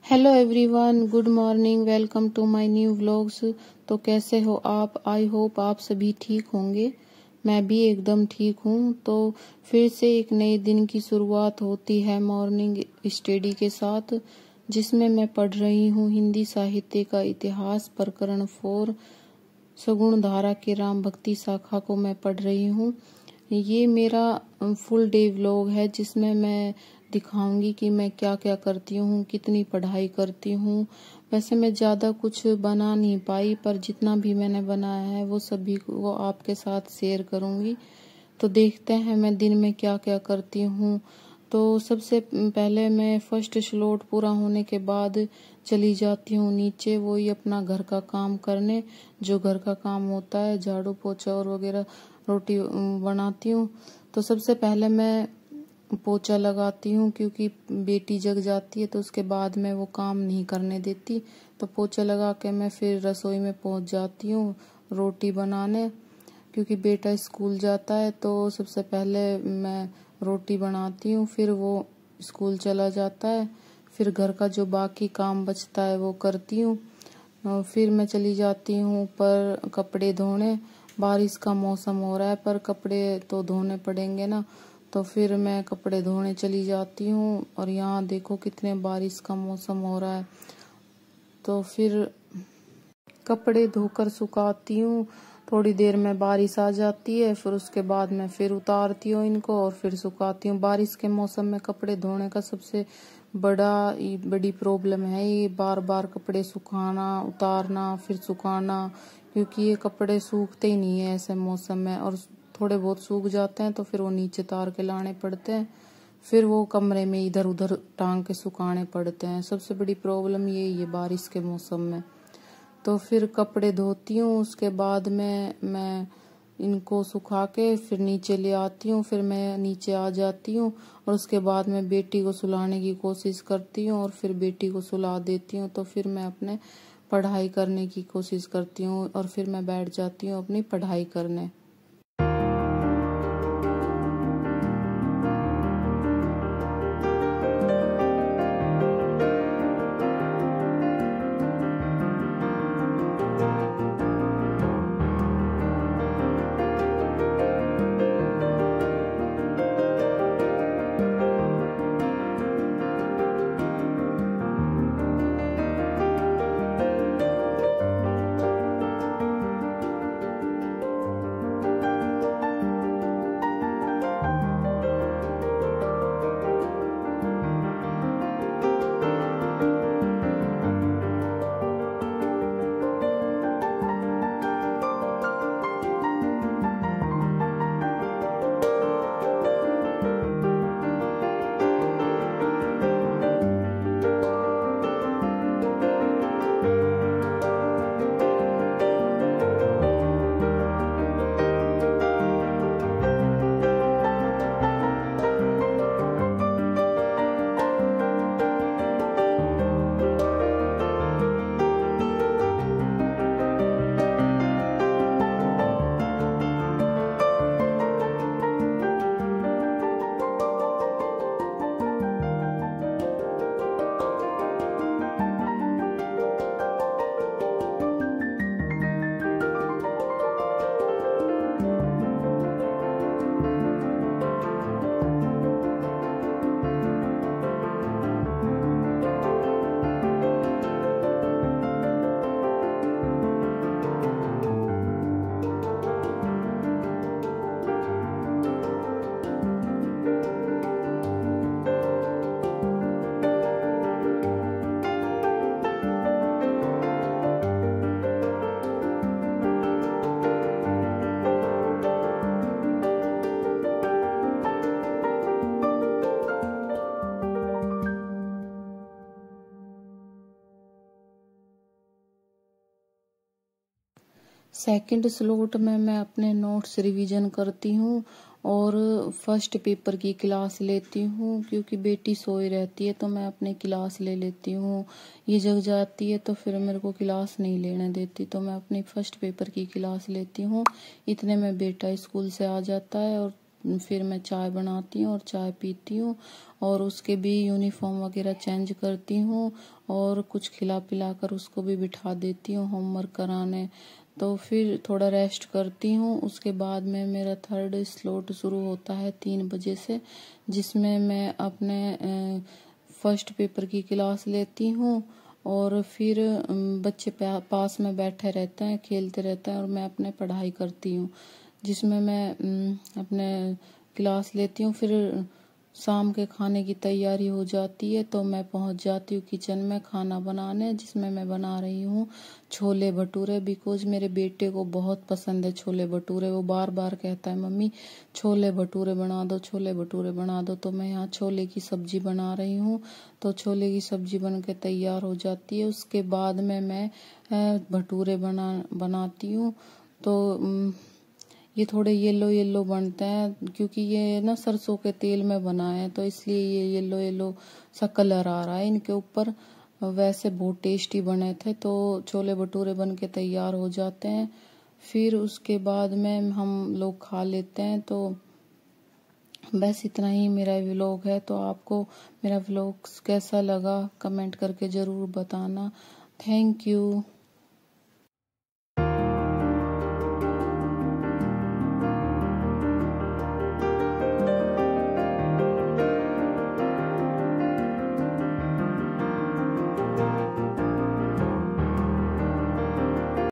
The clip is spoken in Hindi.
Hello everyone, good morning, welcome to my new vlogs. तो कैसे हो आप? आई होप आप सभी ठीक होंगे। मैं भी एकदम ठीक हूँ। तो फिर से एक नए दिन की शुरुआत होती है मॉर्निंग स्टडी के साथ, जिसमें मैं पढ़ रही हूँ हिंदी साहित्य का इतिहास प्रकरण 4 सगुण धारा के राम भक्ति शाखा को मैं पढ़ रही हूँ। ये मेरा फुल डे व्लॉग है, जिसमें मैं दिखाऊंगी कि मैं क्या क्या करती हूँ, कितनी पढ़ाई करती हूँ। वैसे मैं ज़्यादा कुछ बना नहीं पाई, पर जितना भी मैंने बनाया है वो सभी को आपके साथ शेयर करूँगी। तो देखते हैं मैं दिन में क्या क्या करती हूँ। तो सबसे पहले मैं फर्स्ट स्लॉट पूरा होने के बाद चली जाती हूँ नीचे, वही अपना घर का काम करने। जो घर का काम होता है, झाड़ू पोछा और वगैरह, रोटी बनाती हूँ। तो सबसे पहले मैं पोछा लगाती हूँ, क्योंकि बेटी जग जाती है तो उसके बाद मैं वो काम नहीं करने देती। तो पोछा लगा के मैं फिर रसोई में पहुँच जाती हूँ रोटी बनाने, क्योंकि बेटा स्कूल जाता है। तो सबसे पहले मैं रोटी बनाती हूँ, फिर वो स्कूल चला जाता है। फिर घर का जो बाकी काम बचता है वो करती हूँ। फिर मैं चली जाती हूँ ऊपर कपड़े धोने। बारिश का मौसम हो रहा है, पर कपड़े तो धोने पड़ेंगे ना। तो फिर मैं कपड़े धोने चली जाती हूँ। और यहाँ देखो कितने बारिश का मौसम हो रहा है। तो फिर कपड़े धोकर सुखाती हूँ। थोड़ी देर में बारिश आ जाती है, फिर उसके बाद मैं फिर उतारती हूँ इनको और फिर सुखाती हूँ। बारिश के मौसम में कपड़े धोने का सबसे बड़ी प्रॉब्लम है ये बार बार कपड़े सुखाना, उतारना, फिर सुखाना। क्योंकि ये कपड़े सूखते ही नहीं है ऐसे मौसम में, और थोड़े बहुत सूख जाते हैं तो फिर वो नीचे तार के लाने पड़ते हैं। फिर वो कमरे में इधर उधर टांग के सुखाने पड़ते हैं। सबसे बड़ी प्रॉब्लम यही है बारिश के मौसम में। तो फिर कपड़े धोती हूँ, उसके बाद में मैं इनको सुखा के फिर नीचे ले आती हूँ। फिर मैं नीचे आ जाती हूँ और उसके बाद मैं बेटी को सुलाने की कोशिश करती हूँ और फिर बेटी को सुला देती हूँ। तो फिर मैं अपने पढ़ाई करने की कोशिश करती हूँ और फिर मैं बैठ जाती हूँ अपनी पढ़ाई करने। सेकंड स्लॉट में मैं अपने नोट्स रिवीजन करती हूँ और फर्स्ट पेपर की क्लास लेती हूँ, क्योंकि बेटी सोई रहती है तो मैं अपनी क्लास ले लेती हूँ। ये जग जाती है तो फिर मेरे को क्लास नहीं लेने देती, तो मैं अपनी फर्स्ट पेपर की क्लास लेती हूँ। इतने में बेटा स्कूल से आ जाता है और फिर मैं चाय बनाती हूँ और चाय पीती हूँ और उसके भी यूनिफॉर्म वगैरह चेंज करती हूँ और कुछ खिला पिला कर उसको भी बिठा देती हूँ होमवर्क कराने। तो फिर थोड़ा रेस्ट करती हूँ। उसके बाद में मेरा थर्ड स्लॉट शुरू होता है 3 बजे से, जिसमें मैं अपने फर्स्ट पेपर की क्लास लेती हूँ और फिर बच्चे पास में बैठे रहते हैं, खेलते रहते हैं और मैं अपने पढ़ाई करती हूँ, जिसमें मैं अपने क्लास लेती हूँ। फिर शाम के खाने की तैयारी हो जाती है तो मैं पहुंच जाती हूँ किचन में खाना बनाने, जिसमें मैं बना रही हूँ छोले भटूरे। बिकॉज मेरे बेटे को बहुत पसंद है छोले भटूरे। वो बार बार कहता है मम्मी छोले भटूरे बना दो, छोले भटूरे बना दो। तो मैं यहाँ छोले की सब्जी बना रही हूँ। तो छोले की सब्जी बन के तैयार हो जाती है। उसके बाद में मैं भटूरे बनाती हूँ। तो ये थोड़े येलो येलो बनते हैं क्योंकि ये ना सरसों के तेल में बना है, तो इसलिए ये येलो येलो सा कलर आ रहा है इनके ऊपर। वैसे बहुत टेस्टी बने थे। तो छोले भटूरे बन के तैयार हो जाते हैं। फिर उसके बाद में हम लोग खा लेते हैं। तो बस इतना ही मेरा व्लॉग है। तो आपको मेरा व्लॉग कैसा लगा कमेंट करके ज़रूर बताना। Thank you.